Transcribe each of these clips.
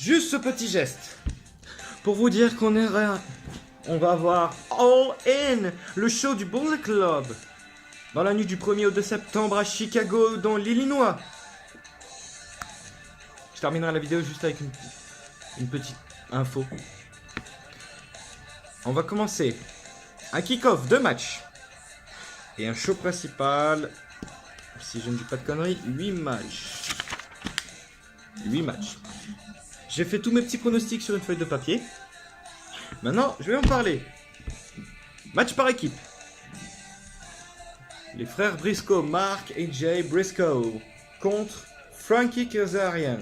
Juste ce petit geste pour vous dire on va avoir All In, le show du Bullet Club, dans la nuit du 1er au 2 septembre à Chicago, dans l'Illinois. Je terminerai la vidéo juste avec une petite info. On va commencer un kick-off, 2 matchs. Et un show principal, si je ne dis pas de conneries, 8 matchs. 8 matchs. J'ai fait tous mes petits pronostics sur une feuille de papier. Maintenant, je vais en parler. Match par équipe. Les frères Briscoe, Mark et Jay Briscoe, contre Frankie Kazarian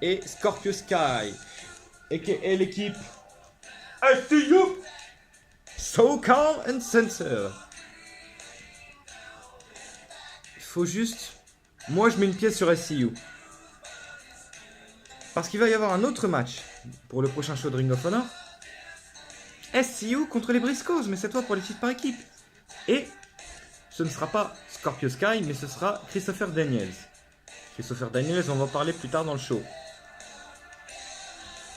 et Scorpio Sky, a.k.a. l'équipe STU, So Calm and Censor. Il faut juste... Moi, je mets une pièce sur SCU. Parce qu'il va y avoir un autre match pour le prochain show de Ring of Honor. SCU contre les Briscoes, mais cette fois pour les titres par équipe. Et ce ne sera pas Scorpio Sky, mais ce sera Christopher Daniels. Christopher Daniels, on va en parler plus tard dans le show.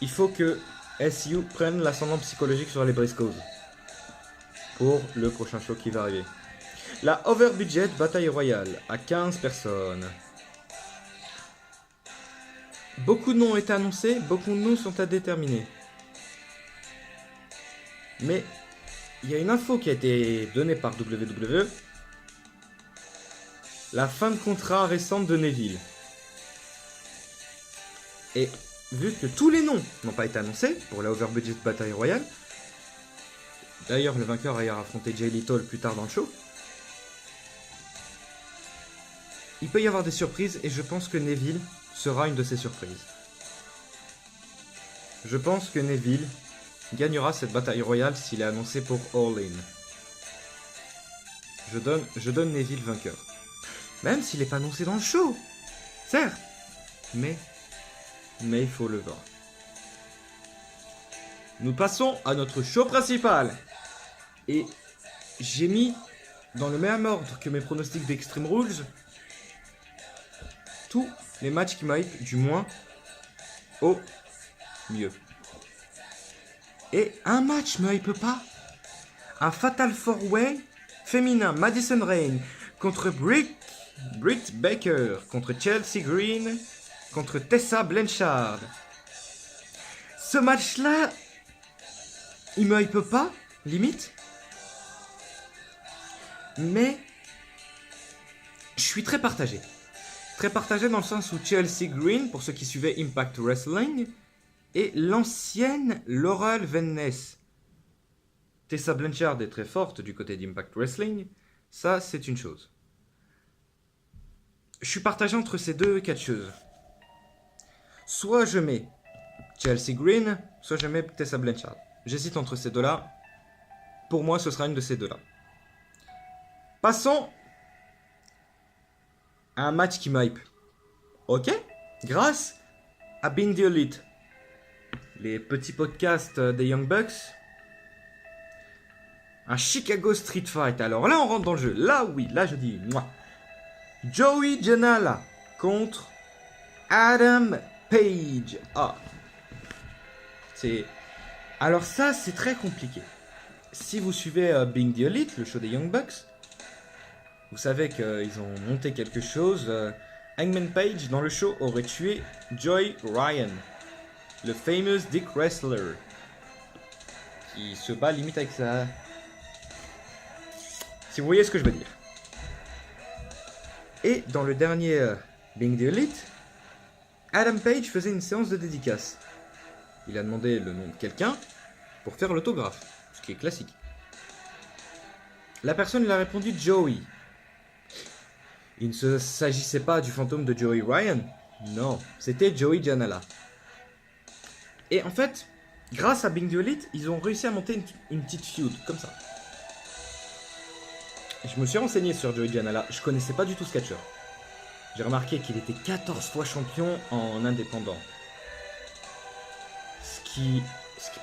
Il faut que SCU prenne l'ascendant psychologique sur les Briscoes pour le prochain show qui va arriver. La Over Budget Bataille Royale à 15 personnes. Beaucoup de noms ont été annoncés, beaucoup de noms sont à déterminer. Mais il y a une info qui a été donnée par WWE. La fin de contrat récente de Neville. Et vu que tous les noms n'ont pas été annoncés pour la Over Budget Bataille Royale, d'ailleurs le vainqueur va affronter Jay Lethal plus tard dans le show, il peut y avoir des surprises et je pense que Neville sera une de ces surprises. Je pense que Neville gagnera cette bataille royale s'il est annoncé pour All In. Je donne Neville vainqueur. Même s'il n'est pas annoncé dans le show. Certes. Mais il faut le voir. Nous passons à notre show principal. Et j'ai mis dans le même ordre que mes pronostics d'Extreme Rules tous les matchs qui m'hype du moins au mieux. Et un match me hype pas. Un Fatal 4-Way féminin, Madison Rayne contre Britt Baker, contre Chelsea Green, contre Tessa Blanchard. Ce match-là, il me hype pas, limite. Mais je suis très partagé. Très partagé dans le sens où Chelsea Green, pour ceux qui suivaient Impact Wrestling, et l'ancienne Laurel Van Ness. Tessa Blanchard est très forte du côté d'Impact Wrestling, ça c'est une chose. Je suis partagé entre ces deux catcheuses. Soit je mets Chelsea Green, soit je mets Tessa Blanchard. J'hésite entre ces deux-là. Pour moi, ce sera une de ces deux-là. Passons à un match qui m'hype. Ok? Grâce à Being the Elite. Les petits podcasts des Young Bucks. Un Chicago Street Fight. Alors là, on rentre dans le jeu. Là, oui, là, je dis moi. Joey Janela contre Adam Page. Ah. Alors ça, c'est très compliqué. Si vous suivez Being the Elite, le show des Young Bucks, vous savez qu'ils ont monté quelque chose. Hangman Page, dans le show, aurait tué Joey Ryan, le famous Dick Wrestler, qui se bat limite avec sa... Si vous voyez ce que je veux dire. Et dans le dernier Being the Elite, Adam Page faisait une séance de dédicace. Il a demandé le nom de quelqu'un pour faire l'autographe, ce qui est classique. La personne lui a répondu Joey. Il ne s'agissait pas du fantôme de Joey Ryan, non, c'était Joey Janela. Et en fait, grâce à Being the Elite, ils ont réussi à monter une petite feud, comme ça. Je me suis renseigné sur Joey Janela, je connaissais pas du tout ce catcheur. J'ai remarqué qu'il était 14 fois champion en indépendant. Ce qui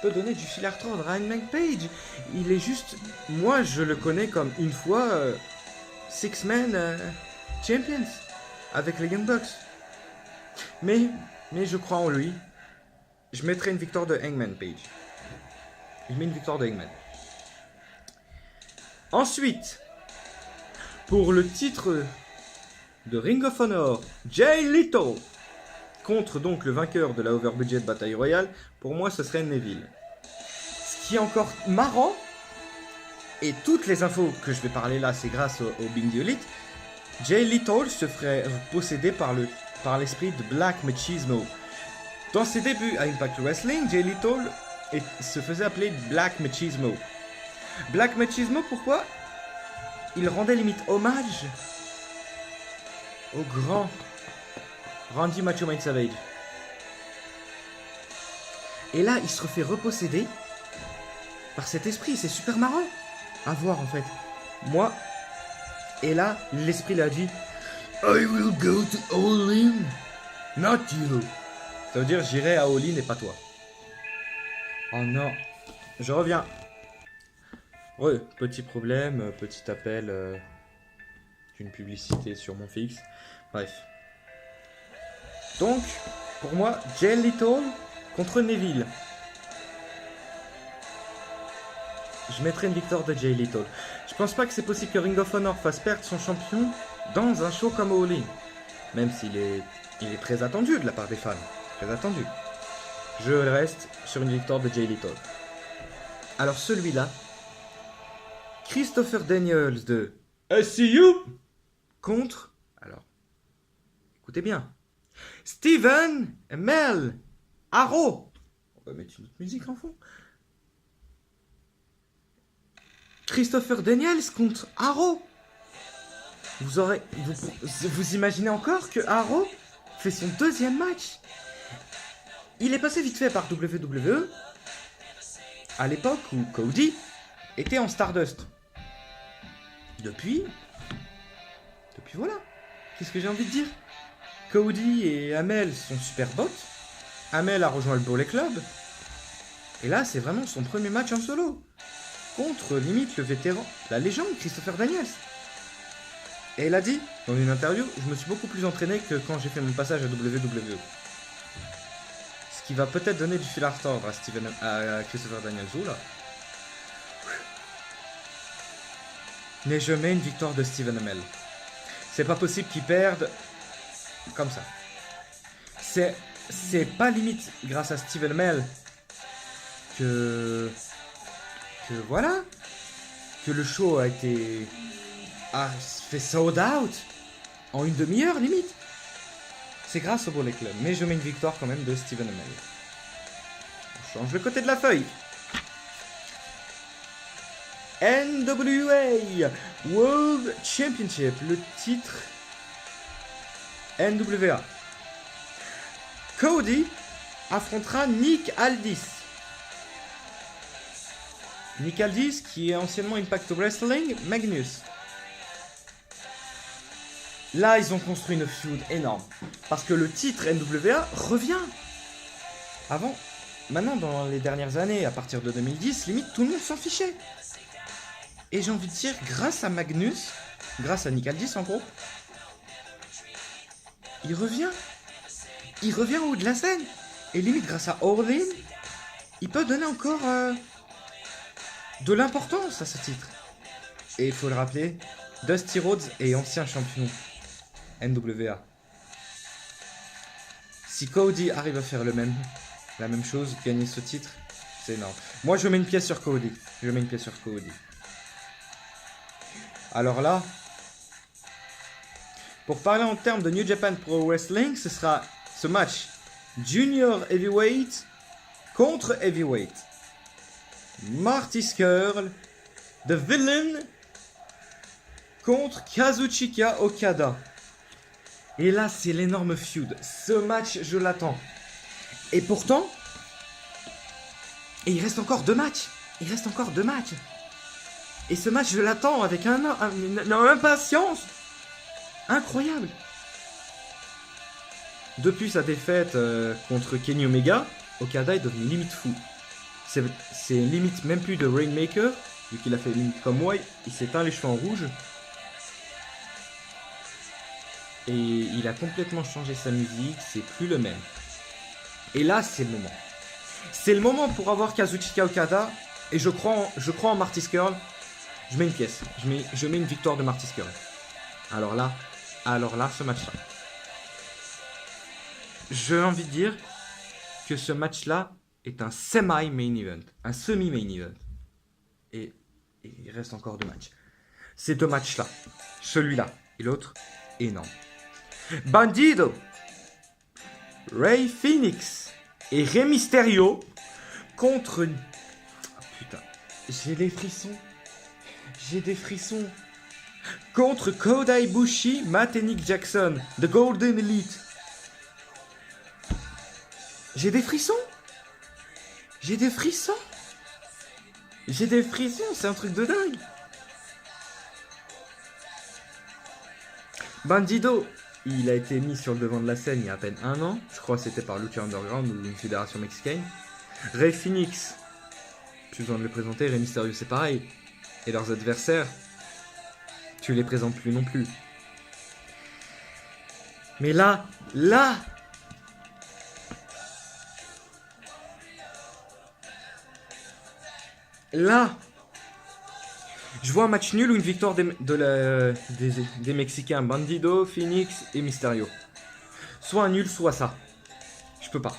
peut donner du fil à retordre à Hangman Page. Il est juste... Moi, je le connais comme une fois Six-Man Champions avec les Young Bucks. Mais je crois en lui. je mettrai une victoire de Hangman Page. Je mets une victoire de Hangman. Ensuite, pour le titre de Ring of Honor, Jay Lethal contre donc le vainqueur de la Over Budget Bataille Royale, pour moi ce serait Neville. Ce qui est encore marrant, et toutes les infos que je vais parler là, c'est grâce au Big Deal Elite, Jay Lethal se ferait posséder par l'esprit de Black Machismo. Dans ses débuts à Impact Wrestling, Jay Lethal se faisait appeler Black Machismo. Black Machismo, pourquoi? Il rendait limite hommage au grand Randy Macho Man Savage. Et là, il se refait reposséder par cet esprit. C'est super marrant à voir en fait. Moi, et là, l'esprit l'a dit I will go to All In, not you. Ça veut dire j'irai à All In et pas toi. Oh non, je reviens. Petit problème, petit appel d'une publicité sur mon fixe. Bref. Donc, pour moi, Jay Lethal contre Neville. Je mettrai une victoire de Jay Lethal. Je pense pas que c'est possible que Ring of Honor fasse perdre son champion dans un show comme All In. Même s'il est très attendu de la part des fans. Très attendu. Je reste sur une victoire de Jay Lethal. Alors celui-là, Christopher Daniels de SCU contre, alors, écoutez bien, Stephen Amell Arrow. On va mettre une autre musique en fond. Christopher Daniels contre Arrow. Vous imaginez encore que Arrow fait son deuxième match. Il est passé vite fait par WWE à l'époque où Cody était en Stardust. Depuis voilà. Qu'est-ce que j'ai envie de dire? Cody et Amell sont super potes. Amell a rejoint le Bullet Club. Et là, c'est vraiment son premier match en solo. Contre, limite, le vétéran, la légende, Christopher Daniels. Et il a dit, dans une interview, je me suis beaucoup plus entraîné que quand j'ai fait mon passage à WWE. Ce qui va peut-être donner du fil à retordre à Christopher Daniels. Oula. Mais je mets une victoire de Stephen Amell. C'est pas possible qu'il perde comme ça. C'est pas limite grâce à Stephen Amell que voilà, que le show a fait sold out en une demi-heure limite. C'est grâce au Bullet Club, mais je mets une victoire quand même de Stephen Amell. On change le côté de la feuille. NWA World Championship, le titre NWA. Cody affrontera Nick Aldis. Nick Aldis qui est anciennement Impact Wrestling, Magnus. Là, ils ont construit une feud énorme. Parce que le titre NWA revient. Maintenant, dans les dernières années, à partir de 2010, limite tout le monde s'en fichait. Et j'ai envie de dire, grâce à Magnus, grâce à Nick Aldis en gros, il revient. Il revient au haut de la scène. Et limite, grâce à All In, il peut donner encore de l'importance à ce titre. Et il faut le rappeler, Dusty Rhodes est ancien champion NWA. Si Cody arrive à faire la même chose, gagner ce titre, c'est énorme. Moi, je mets une pièce sur Cody. Alors là, pour parler en termes de New Japan Pro Wrestling, ce sera ce match Junior Heavyweight contre Heavyweight. Marty Scurll, The Villain contre Kazuchika Okada. Et là, c'est l'énorme feud. Ce match, je l'attends. Et pourtant, il reste encore 2 matchs. Et ce match, je l'attends avec une impatience incroyable. Depuis sa défaite contre Kenny Omega, Okada est devenu limite fou. C'est limite même plus de Rainmaker, vu qu'il a fait limite comme moi, il s'est teint les cheveux en rouge. Et il a complètement changé sa musique, c'est plus le même. Et là, c'est le moment. C'est le moment pour avoir Kazuchika Okada. Et je crois en Marty Scurll. Je mets une pièce. Je mets une victoire de Marty Scurll. Alors là, ce match-là. J'ai envie de dire que ce match-là est un semi-main event. Un semi-main event. Et il reste encore 2 matchs. Ces 2 matchs-là. Celui-là et l'autre, énorme. Bandido, Ray Phoenix et Rey Mysterio contre... Oh, putain, j'ai des frissons. Contre Kota Ibushi, Matt et Nick Jackson, The Golden Elite. J'ai des frissons, c'est un truc de dingue. Bandido, il a été mis sur le devant de la scène il y a à peine 1 an. Je crois que c'était par Lucha Underground ou une fédération mexicaine. Ray Phoenix, plus besoin de le présenter. Rey Mysterio, c'est pareil. Et leurs adversaires, tu les présentes plus non plus. Mais là, je vois un match nul ou une victoire des Mexicains, Bandido, Phoenix et Mysterio. Soit un nul, soit ça. Je peux pas.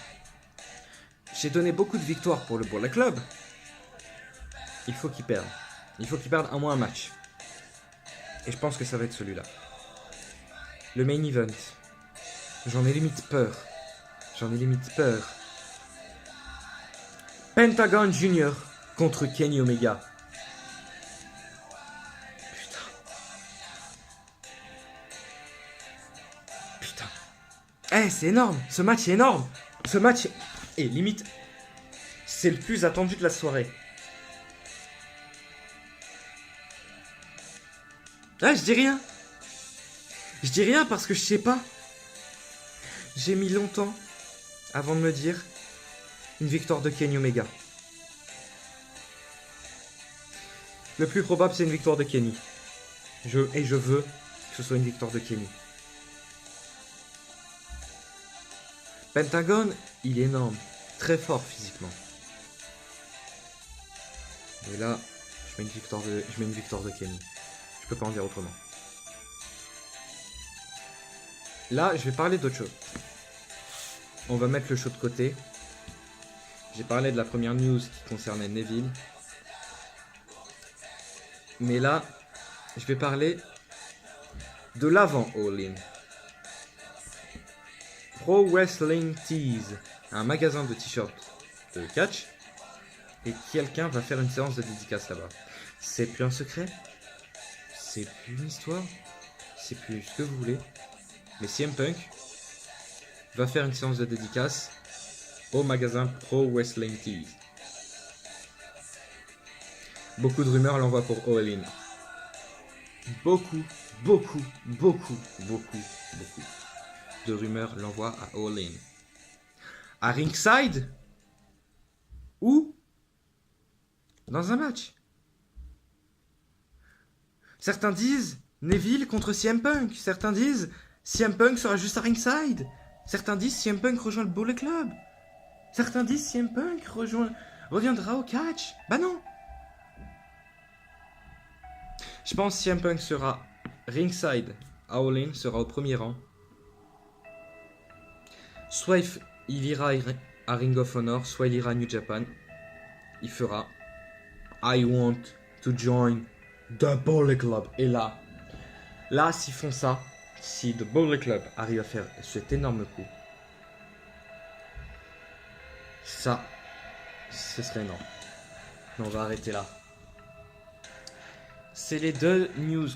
J'ai donné beaucoup de victoires pour le Bullet Club. Il faut qu'ils perdent. Il faut qu'ils perdent au moins un match. Et je pense que ça va être celui-là. Le main event. J'en ai limite peur. Pentagon Junior contre Kenny Omega. Putain. Eh, c'est énorme. Ce match est énorme. Ce match est limite... C'est le plus attendu de la soirée. Ah, je dis rien. Je dis rien parce que je sais pas. J'ai mis longtemps avant de me dire une victoire de Kenny Omega. Le plus probable, c'est une victoire de Kenny. Je veux que ce soit une victoire de Kenny. Pentagon, il est énorme. Très fort physiquement. Et là, je mets une victoire de Kenny. Je peux pas en dire autrement. Là, je vais parler d'autre chose. On va mettre le show de côté. J'ai parlé de la première news qui concernait Neville. Mais là, je vais parler de l'avant All-In. Pro Wrestling Tees, un magasin de t-shirts de catch. Et quelqu'un va faire une séance de dédicace là-bas. C'est plus un secret. C'est plus une histoire. C'est plus ce que vous voulez. Mais CM Punk va faire une séance de dédicace au magasin Pro Wrestling Tees. Beaucoup de rumeurs l'envoient pour All In. Beaucoup de rumeurs l'envoient à All In. À Ringside ou dans un match. Certains disent Neville contre CM Punk. Certains disent CM Punk sera juste à Ringside. Certains disent CM Punk rejoint le Bullet Club. Certains disent CM Punk reviendra au catch. Bah non. Je pense que CM Punk sera Ringside. All In sera au premier rang. Soit il ira à Ring of Honor, soit il ira à New Japan. Il fera I want to join the Bullet Club. Et là, s'ils font ça, si The Bullet Club arrive à faire cet énorme coup, ça, ce serait énorme. Mais on va arrêter là. C'est les 2 news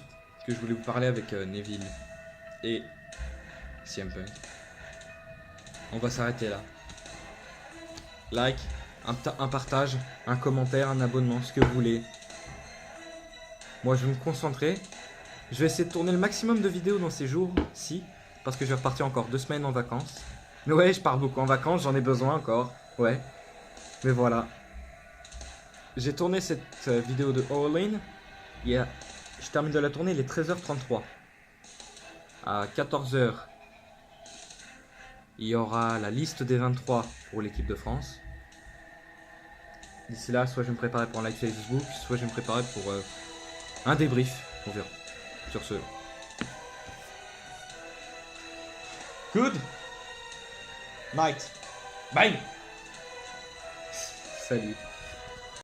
que je voulais vous parler avec Neville et CM Punk. On va s'arrêter là. Like, un partage, un commentaire, un abonnement, ce que vous voulez. Moi, je vais me concentrer. Je vais essayer de tourner le maximum de vidéos dans ces jours-ci, parce que je vais repartir encore 2 semaines en vacances. Mais ouais, je pars beaucoup en vacances, j'en ai besoin encore. Ouais. Mais voilà. J'ai tourné cette vidéo de All In. Je termine de la tourner, il est 13h33. À 14h, il y aura la liste des 23 pour l'équipe de France. D'ici là, soit je vais me préparer pour un live Facebook, soit je vais me préparer pour un débrief. On verra. Sur ce. Good night. Bye. Salut.